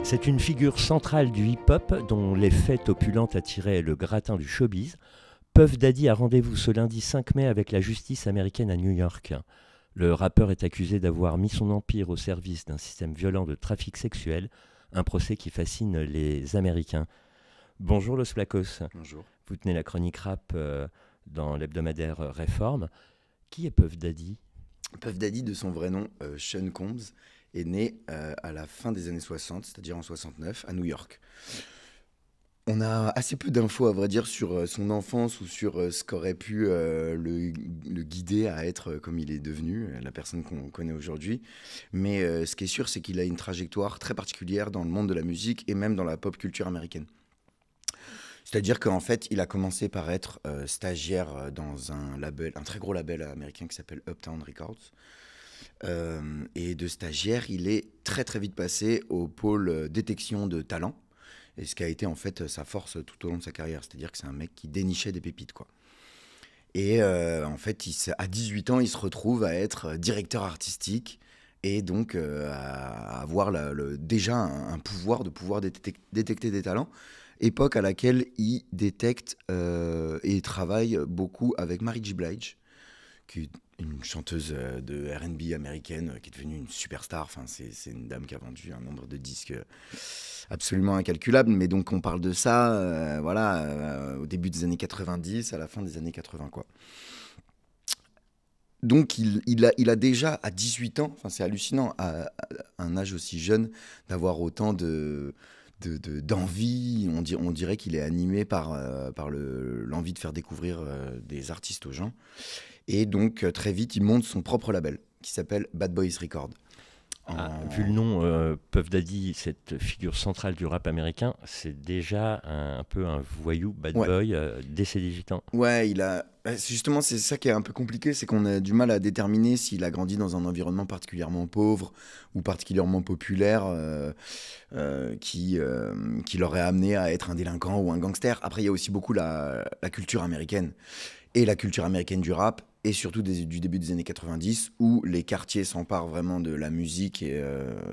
C'est une figure centrale du hip-hop dont les fêtes opulentes attiraient le gratin du showbiz. Puff Daddy a rendez-vous ce lundi 5 mai avec la justice américaine à New York. Le rappeur est accusé d'avoir mis son empire au service d'un système violent de trafic sexuel, un procès qui fascine les Américains. Bonjour Los Flacos. Bonjour. Vous tenez la chronique rap dans l'hebdomadaire Réforme. Qui est Puff Daddy ? Puff Daddy, de son vrai nom, Sean Combs, est né à la fin des années 60, c'est-à-dire en 69, à New York. On a assez peu d'infos, à vrai dire, sur son enfance ou sur ce qu'aurait pu le guider à être comme il est devenu, la personne qu'on connaît aujourd'hui. Mais ce qui est sûr, c'est qu'il a une trajectoire très particulière dans le monde de la musique et même dans la pop culture américaine. C'est-à-dire qu'en fait, il a commencé par être stagiaire dans un très gros label américain qui s'appelle Uptown Records. Et de stagiaire, il est très très vite passé au pôle détection de talent. Et ce qui a été en fait sa force tout au long de sa carrière. C'est-à-dire que c'est un mec qui dénichait des pépites, quoi. Et en fait, à 18 ans, il se retrouve à être directeur artistique et donc à avoir déjà un pouvoir de pouvoir détecter des talents. Époque à laquelle il détecte et travaille beaucoup avec Mary J. Blige, qui est une chanteuse de R&B américaine qui est devenue une superstar. Enfin, c'est une dame qui a vendu un nombre de disques absolument incalculable. Mais donc, on parle de ça au début des années 90, à la fin des années 80, quoi. Donc, il a déjà, à 18 ans, enfin, c'est hallucinant, à un âge aussi jeune, d'avoir autant d'envie. On dirait qu'il est animé par l'envie de faire découvrir des artistes aux gens. Et donc, très vite, il monte son propre label qui s'appelle Bad Boys Records. Vu le nom, Puff Daddy, cette figure centrale du rap américain, c'est déjà un peu un voyou, bad boy, dès ses 18 ans. Ouais, justement, c'est ça qui est un peu compliqué, c'est qu'on a du mal à déterminer s'il a grandi dans un environnement particulièrement pauvre ou particulièrement populaire qui l'aurait amené à être un délinquant ou un gangster. Après, il y a aussi beaucoup la culture américaine et la culture américaine du rap, et surtout du début des années 90, où les quartiers s'emparent vraiment de la musique et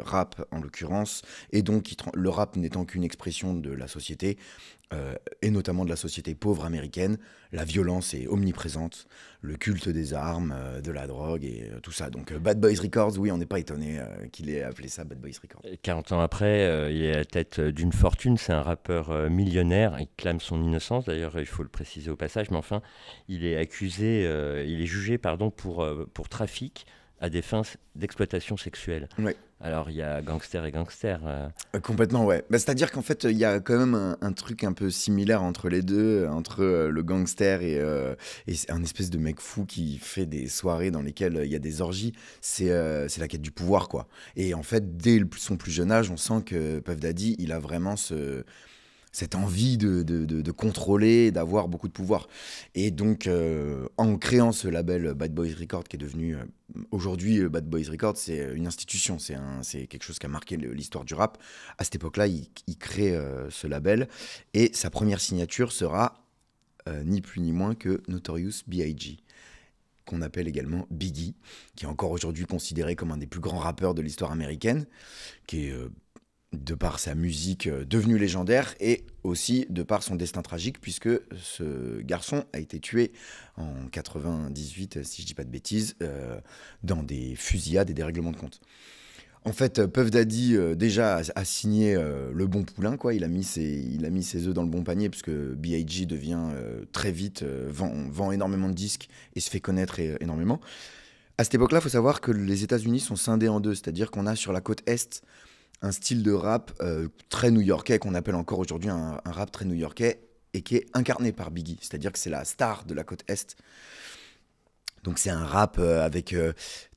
rap en l'occurrence, et donc le rap n'étant qu'une expression de la société, et notamment de la société pauvre américaine, la violence est omniprésente, le culte des armes, de la drogue et tout ça. Donc Bad Boys Records, oui, on n'est pas étonné qu'il ait appelé ça Bad Boys Records. 40 ans après, il est à la tête d'une fortune, c'est un rappeur millionnaire, il clame son innocence, d'ailleurs il faut le préciser au passage, mais enfin, il est jugé pour trafic à des fins d'exploitation sexuelle. Ouais. Alors il y a gangster et gangster. Complètement, ouais. C'est-à-dire qu'en fait, il y a quand même un truc un peu similaire entre les deux, entre le gangster et un espèce de mec fou qui fait des soirées dans lesquelles il y a des orgies. C'est la quête du pouvoir, quoi. Et en fait, dès son plus jeune âge, on sent que Puff Daddy, il a vraiment cette envie de contrôler, d'avoir beaucoup de pouvoir. Et donc, en créant ce label Bad Boys Records, qui est devenu aujourd'hui Bad Boys Records, c'est une institution, c'est quelque chose qui a marqué l'histoire du rap. À cette époque-là, il crée ce label, et sa première signature sera ni plus ni moins que Notorious B.I.G., qu'on appelle également Biggie, qui est encore aujourd'hui considéré comme un des plus grands rappeurs de l'histoire américaine, qui est de par sa musique devenue légendaire, et aussi de par son destin tragique, puisque ce garçon a été tué en 98, si je dis pas de bêtises, dans des fusillades et des règlements de compte. En fait, Puff Daddy déjà a signé le bon poulain, quoi. Il a mis ses œufs dans le bon panier, puisque B.I.G. devient très vite, vend énormément de disques et se fait connaître énormément. À cette époque-là, il faut savoir que les États-Unis sont scindés en deux, c'est-à-dire qu'on a sur la côte Est un style de rap très new-yorkais, qu'on appelle encore aujourd'hui un rap très new-yorkais, et qui est incarné par Biggie, c'est-à-dire que c'est la star de la côte Est. Donc c'est un rap avec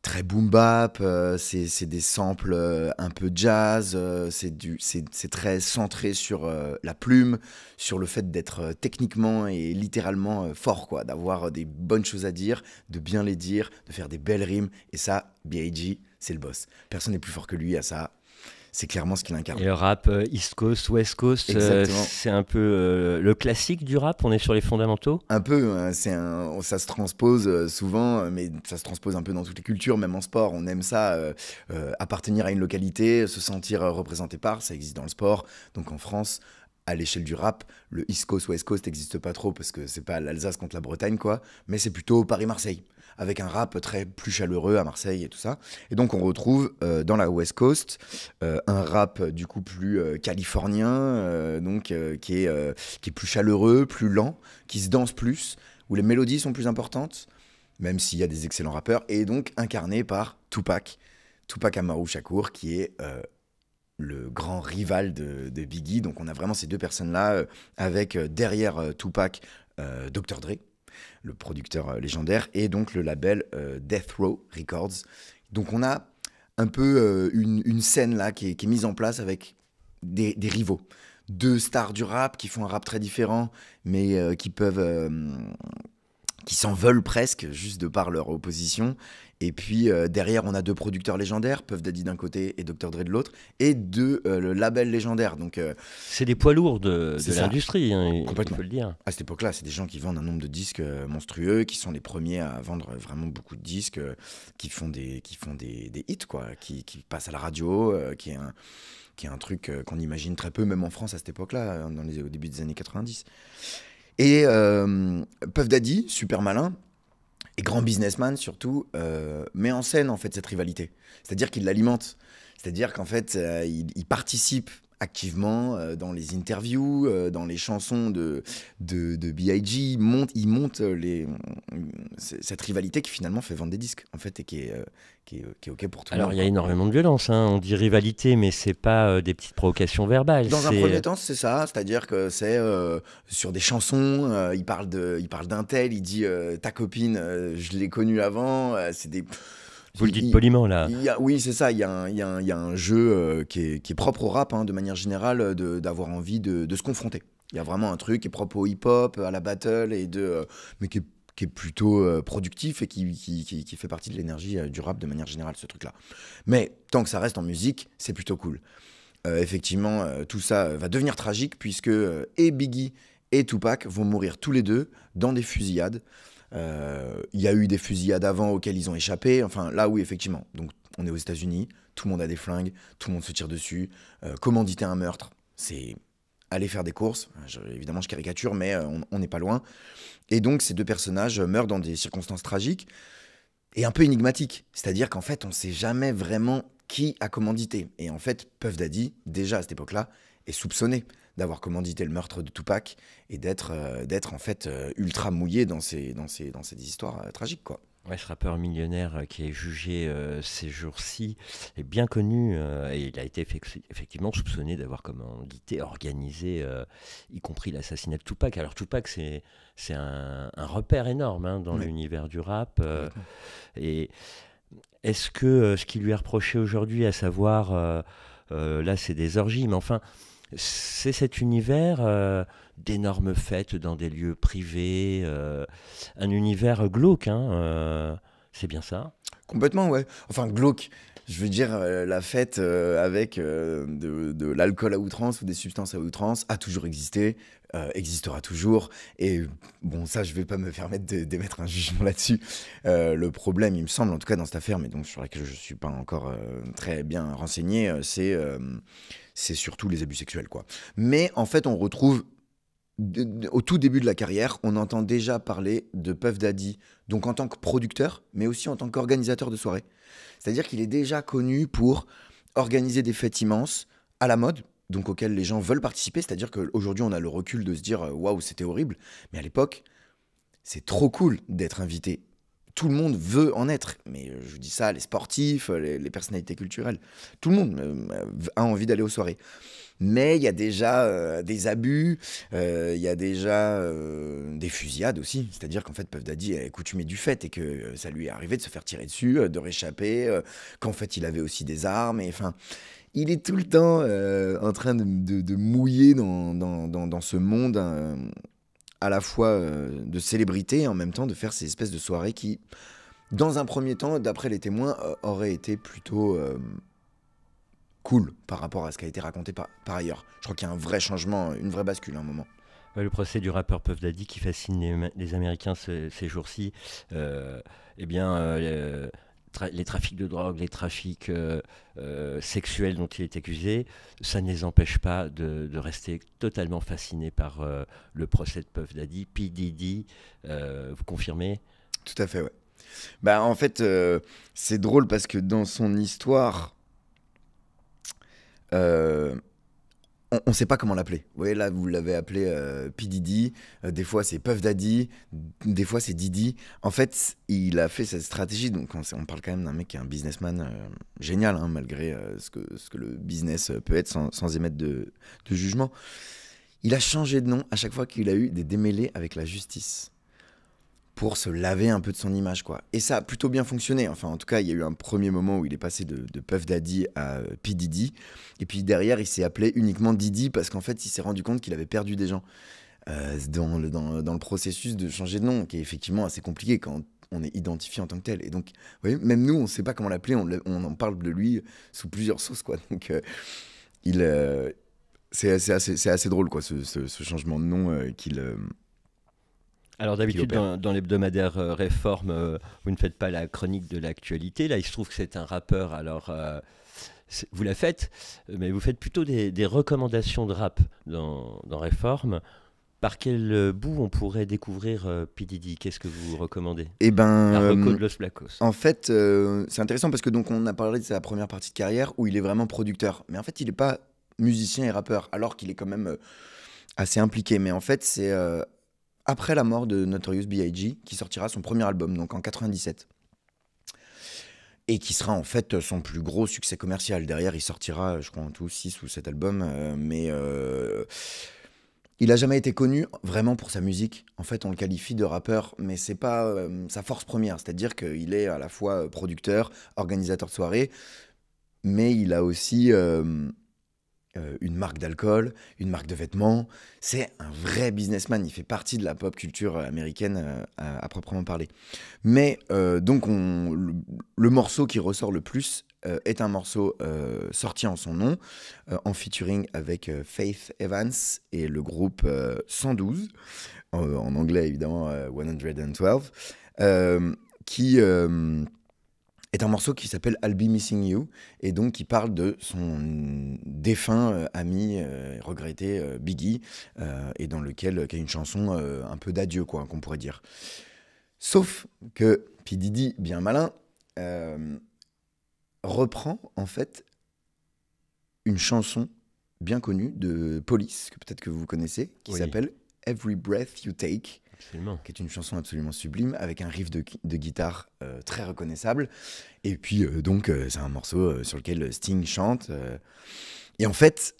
très boom bap, c'est des samples un peu jazz, c'est très centré sur la plume, sur le fait d'être techniquement et littéralement fort, quoi, d'avoir des bonnes choses à dire, de bien les dire, de faire des belles rimes, et ça, B.I.G., c'est le boss. Personne n'est plus fort que lui à ça. C'est clairement ce qu'il incarne. Et le rap East Coast, West Coast, Exactement. c'est un peu le classique du rap, on est sur les fondamentaux. Un peu, hein, ça se transpose souvent, mais ça se transpose un peu dans toutes les cultures, même en sport. On aime ça, appartenir à une localité, se sentir représenté par, ça existe dans le sport. Donc en France, à l'échelle du rap, le East Coast, West Coast n'existe pas trop parce que c'est pas l'Alsace contre la Bretagne, quoi. Mais c'est plutôt Paris-Marseille, avec un rap plus chaleureux à Marseille et tout ça. Et donc on retrouve dans la West Coast un rap du coup plus californien, qui est plus chaleureux, plus lent, qui se danse plus, où les mélodies sont plus importantes, même s'il y a des excellents rappeurs, et donc incarné par Tupac Amaru Shakur, qui est le grand rival de Biggie. Donc on a vraiment ces deux personnes-là, avec derrière Tupac, Dr. Dre, le producteur légendaire, et donc le label Death Row Records. Donc on a un peu une scène là qui est mise en place avec des rivaux. Deux stars du rap qui font un rap très différent, mais qui s'en veulent presque, juste de par leur opposition. Et puis derrière, on a deux producteurs légendaires, Puff Daddy d'un côté et Dr. Dre de l'autre, et le label légendaire. Donc, c'est des poids lourds de ça. l'industrie, hein, Complètement. il faut le dire. À cette époque-là, c'est des gens qui vendent un nombre de disques monstrueux, qui sont les premiers à vendre vraiment beaucoup de disques, qui font des hits, quoi, qui passent à la radio, qui est un truc qu'on imagine très peu, même en France à cette époque-là, au début des années 90. Et Puff Daddy, super malin, et grand businessman surtout, met en scène en fait cette rivalité. C'est-à-dire qu'il l'alimente. C'est-à-dire qu'en fait, il participe activement dans les interviews, dans les chansons de B.I.G. Il monte cette rivalité qui finalement fait vendre des disques, en fait, et qui est OK pour tout le monde. Alors, il y a énormément de violence, hein. On dit rivalité, mais c'est pas des petites provocations verbales. Dans un premier temps, c'est ça, c'est-à-dire que c'est sur des chansons, il parle d'un tel, il dit ta copine, je l'ai connue avant, c'est des... Vous le dites poliment, là. Oui, c'est ça. Il y a un jeu qui est propre au rap, hein, de manière générale, d'avoir envie de se confronter. Il y a vraiment un truc qui est propre au hip-hop, à la battle, mais qui est plutôt productif et qui fait partie de l'énergie du rap de manière générale, ce truc-là. Mais tant que ça reste en musique, c'est plutôt cool. Effectivement, tout ça va devenir tragique puisque et Biggie et Tupac vont mourir tous les deux dans des fusillades. Il y a eu des fusillades avant auxquelles ils ont échappé. Enfin, là, oui, effectivement. Donc, on est aux États-Unis, tout le monde a des flingues, tout le monde se tire dessus. Commanditer un meurtre, c'est aller faire des courses. Évidemment, je caricature, mais on n'est pas loin. Et donc, ces deux personnages meurent dans des circonstances tragiques et un peu énigmatiques. C'est-à-dire qu'en fait, on ne sait jamais vraiment qui a commandité. Et en fait, Puff Daddy, déjà à cette époque-là, est soupçonné d'avoir commandité le meurtre de Tupac et d'être en fait ultra mouillé dans ces histoires tragiques, quoi. Ouais, ce rappeur millionnaire qui est jugé ces jours-ci est bien connu et il a été effectivement soupçonné d'avoir commandité, organisé, y compris l'assassinat de Tupac. Alors Tupac, c'est un repère énorme, hein, dans l'univers du rap. Et est-ce que ce qui lui est reproché aujourd'hui, à savoir, là c'est des orgies, mais enfin, c'est cet univers d'énormes fêtes dans des lieux privés, un univers glauque, hein, c'est bien ça? Complètement, ouais. Enfin, glauque. Je veux dire, la fête avec de l'alcool à outrance ou des substances à outrance a toujours existé, existera toujours. Et bon, ça, je vais pas me permettre d'émettre un jugement là-dessus. Le problème, il me semble, en tout cas dans cette affaire, mais donc sur laquelle je suis pas encore très bien renseigné, c'est surtout les abus sexuels, quoi. Mais en fait, on retrouve au tout début de la carrière, on entend déjà parler de Puff Daddy, donc en tant que producteur, mais aussi en tant qu'organisateur de soirées. C'est-à-dire qu'il est déjà connu pour organiser des fêtes immenses, à la mode, donc auxquelles les gens veulent participer. C'est-à-dire qu'aujourd'hui, on a le recul de se dire « Waouh, c'était horrible », mais à l'époque, c'est trop cool d'être invité. Tout le monde veut en être, mais je dis ça, les sportifs, les personnalités culturelles, tout le monde a envie d'aller aux soirées. Mais il y a déjà des abus, il y a déjà des fusillades aussi. C'est-à-dire qu'en fait, Puff Daddy est coutumier du fait et que ça lui est arrivé de se faire tirer dessus, de réchapper, qu'en fait, il avait aussi des armes. Et enfin, il est tout le temps en train de mouiller dans ce monde à la fois de célébrité et en même temps de faire ces espèces de soirées qui, dans un premier temps, d'après les témoins, auraient été plutôt cool par rapport à ce qui a été raconté par ailleurs. Je crois qu'il y a un vrai changement, une vraie bascule à un moment. Ouais, le procès du rappeur Puff Daddy qui fascine les Américains ces jours-ci, eh bien, les trafics de drogue, les trafics sexuels dont il est accusé, ça ne les empêche pas de rester totalement fascinés par le procès de Puff Daddy. P. Diddy, vous confirmez? Tout à fait, ouais. Bah, en fait, c'est drôle parce que dans son histoire, euh, on ne sait pas comment l'appeler. Vous voyez, là, vous l'avez appelé P. Diddy. Des fois, c'est Puff Daddy. Des fois, c'est Diddy. En fait, il a fait cette stratégie. Donc, on parle quand même d'un mec qui est un businessman génial, hein, malgré ce que le business peut être sans émettre de jugement. Il a changé de nom à chaque fois qu'il a eu des démêlés avec la justice, pour se laver un peu de son image, quoi. Et ça a plutôt bien fonctionné. Enfin, en tout cas, il y a eu un premier moment où il est passé de Puff Daddy à P. Diddy. Et puis derrière, il s'est appelé uniquement Diddy parce qu'en fait, il s'est rendu compte qu'il avait perdu des gens dans le processus de changer de nom, qui est effectivement assez compliqué quand on est identifié en tant que tel. Et donc, vous voyez, même nous, on ne sait pas comment l'appeler. On en parle de lui sous plusieurs sauces, quoi. Donc, c'est assez drôle, quoi, ce changement de nom qu'il... Alors d'habitude, dans l'hebdomadaire Réforme, vous ne faites pas la chronique de l'actualité. Là, il se trouve que c'est un rappeur, alors vous la faites, mais vous faites plutôt des recommandations de rap dans Réforme. Par quel bout on pourrait découvrir P. Diddy? Qu'est-ce que vous recommandez? Eh ben, La reco de Los Blacos. En fait, c'est intéressant parce que donc on a parlé de sa première partie de carrière où il est vraiment producteur. Mais en fait, il n'est pas musicien et rappeur, alors qu'il est quand même assez impliqué. Mais en fait, c'est... après la mort de Notorious B.I.G. qui sortira son premier album, donc en 97. Et qui sera en fait son plus gros succès commercial. Derrière, il sortira, je crois, en tout 6 ou 7 albums. Mais il n'a jamais été connu vraiment pour sa musique. En fait, on le qualifie de rappeur, mais c'est pas sa force première. C'est-à-dire qu'il est à la fois producteur, organisateur de soirée, mais il a aussi... une marque d'alcool, une marque de vêtements. C'est un vrai businessman. Il fait partie de la pop culture américaine à proprement parler. Mais donc, le morceau qui ressort le plus est un morceau sorti en son nom, en featuring avec Faith Evans et le groupe 112, en anglais évidemment 112, qui... est un morceau qui s'appelle I'll Be Missing You, et donc qui parle de son défunt ami regretté Biggie, et dans lequel il y a une chanson un peu d'adieu, quoi, qu'on pourrait dire. Sauf que P. Diddy, bien malin, reprend en fait une chanson bien connue de Police, que peut-être que vous connaissez, qui s'appelle Every Breath You Take. Absolument. Qui est une chanson absolument sublime, avec un riff de guitare très reconnaissable. Et puis, donc, c'est un morceau sur lequel Sting chante. Et en fait,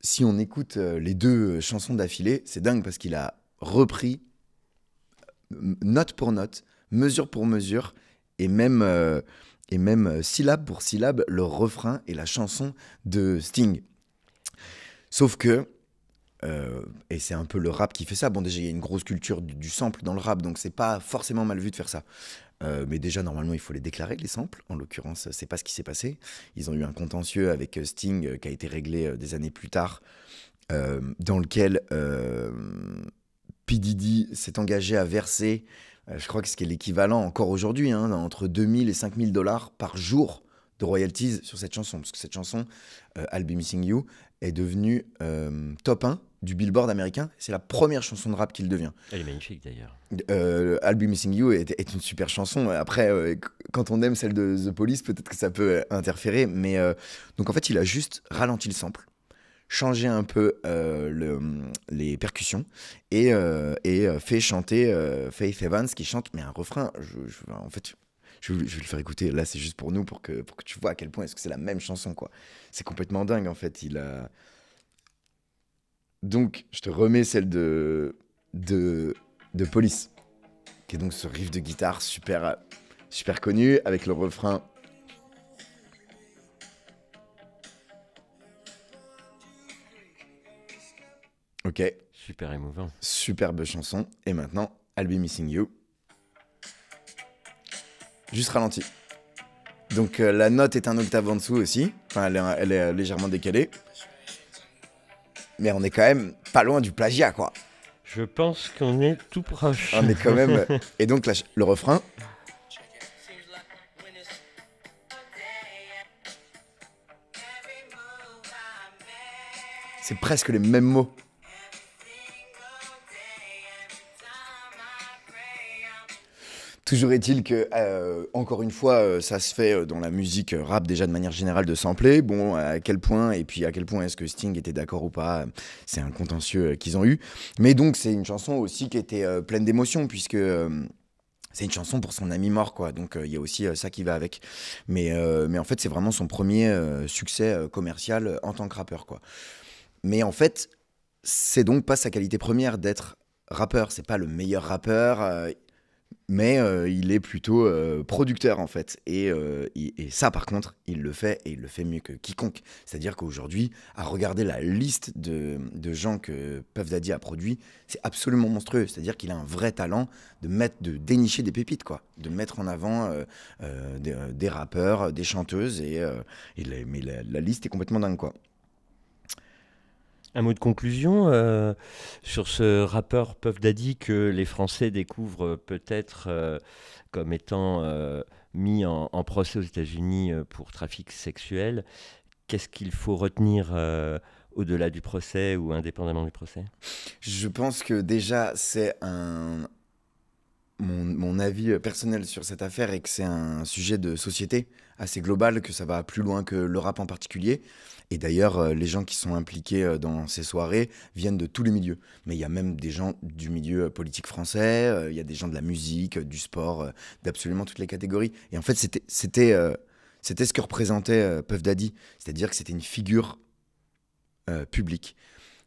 si on écoute les deux chansons d'affilée, c'est dingue parce qu'il a repris note pour note, mesure pour mesure, et même syllabe pour syllabe, le refrain et la chanson de Sting. Sauf que, et c'est un peu le rap qui fait ça. Bon, déjà, il y a une grosse culture du sample dans le rap, donc c'est pas forcément mal vu de faire ça. Mais déjà, normalement, il faut les déclarer, les samples. En l'occurrence, c'est pas ce qui s'est passé. Ils ont eu un contentieux avec Sting qui a été réglé des années plus tard, dans lequel P. Diddy s'est engagé à verser, je crois que ce qui est l'équivalent encore aujourd'hui, hein, entre 2000 et 5000 dollars par jour de royalties sur cette chanson. Parce que cette chanson, I'll Be Missing You, est devenue top 1 du Billboard américain. C'est la première chanson de rap qu'il devient. Elle est magnifique d'ailleurs. I'll Be Missing You est une super chanson. Après, quand on aime celle de The Police, peut-être que ça peut interférer. Mais donc en fait, il a juste ralenti le sample, changé un peu les percussions et fait chanter Faith Evans qui chante, mais un refrain. En fait, je vais le faire écouter. Là, c'est juste pour nous, pour que tu vois à quel point est-ce que c'est la même chanson, quoi. C'est complètement dingue, en fait. Donc, je te remets celle de Police, qui est donc ce riff de guitare super, super connu, avec le refrain. Ok. Super émouvant. Superbe chanson. Et maintenant, I'll Be Missing You. Juste ralenti. Donc la note est un octave en dessous aussi. Enfin, elle est légèrement décalée. Mais on est quand même pas loin du plagiat, quoi. Je pense qu'on est tout proche. On est quand même... Et donc le refrain... C'est presque les mêmes mots. Toujours est-il que, encore une fois, ça se fait dans la musique rap déjà de manière générale de sampler. Bon, à quel point, et puis à quel point est-ce que Sting était d'accord ou pas, c'est un contentieux qu'ils ont eu. Mais donc, c'est une chanson aussi qui était pleine d'émotions, puisque c'est une chanson pour son ami mort, quoi. Donc, il y a aussi ça qui va avec. Mais en fait, c'est vraiment son premier succès commercial en tant que rappeur, quoi. Mais en fait, c'est donc pas sa qualité première d'être rappeur. C'est pas le meilleur rappeur. Mais il est plutôt producteur en fait. Et ça par contre, il le fait et il le fait mieux que quiconque. C'est-à-dire qu'aujourd'hui, à regarder la liste de gens que Puff Daddy a produit, c'est absolument monstrueux. C'est-à-dire qu'il a un vrai talent de dénicher des pépites, quoi. De mettre en avant des rappeurs, des chanteuses. Mais la liste est complètement dingue, quoi. Un mot de conclusion sur ce rappeur Puff Daddy que les Français découvrent peut-être comme étant mis en procès aux États-Unis pour trafic sexuel. Qu'est-ce qu'il faut retenir au-delà du procès ou indépendamment du procès? Je pense que déjà, mon avis personnel sur cette affaire est que c'est un sujet de société assez global, que ça va plus loin que le rap en particulier. Et d'ailleurs, les gens qui sont impliqués dans ces soirées viennent de tous les milieux. Mais il y a même des gens du milieu politique français, il y a des gens de la musique, du sport, d'absolument toutes les catégories. Et en fait, c'était ce que représentait Puff Daddy. C'est-à-dire que c'était une figure publique.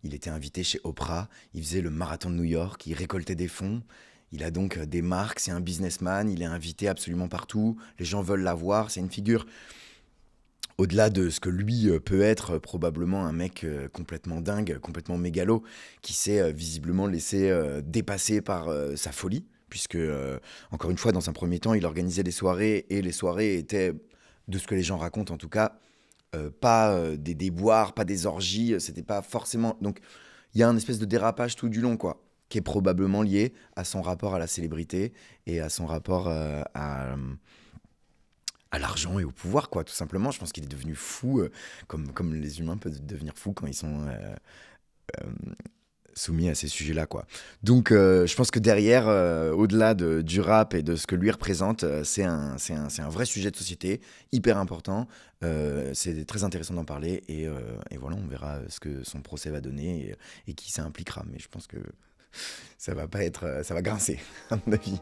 Il était invité chez Oprah, il faisait le marathon de New York, il récoltait des fonds. Il a donc des marques, c'est un businessman, il est invité absolument partout, les gens veulent l'avoir, c'est une figure. Au-delà de ce que lui peut être, probablement un mec complètement dingue, complètement mégalo, qui s'est visiblement laissé dépasser par sa folie, puisque, encore une fois, dans un premier temps, il organisait des soirées, et les soirées étaient, de ce que les gens racontent en tout cas, pas des déboires, pas des orgies, c'était pas forcément... Donc, il y a un espèce de dérapage tout du long, quoi, qui est probablement lié à son rapport à la célébrité et à son rapport à l'argent et au pouvoir, quoi, tout simplement. Je pense qu'il est devenu fou, comme les humains peuvent devenir fous quand ils sont soumis à ces sujets-là, quoi. Donc, je pense que derrière, au-delà du rap et de ce que lui représente, c'est un vrai sujet de société, hyper important. C'est très intéressant d'en parler et voilà, on verra ce que son procès va donner et qui ça impliquera. Mais je pense que ça va pas être, ça va grincer, à mon avis.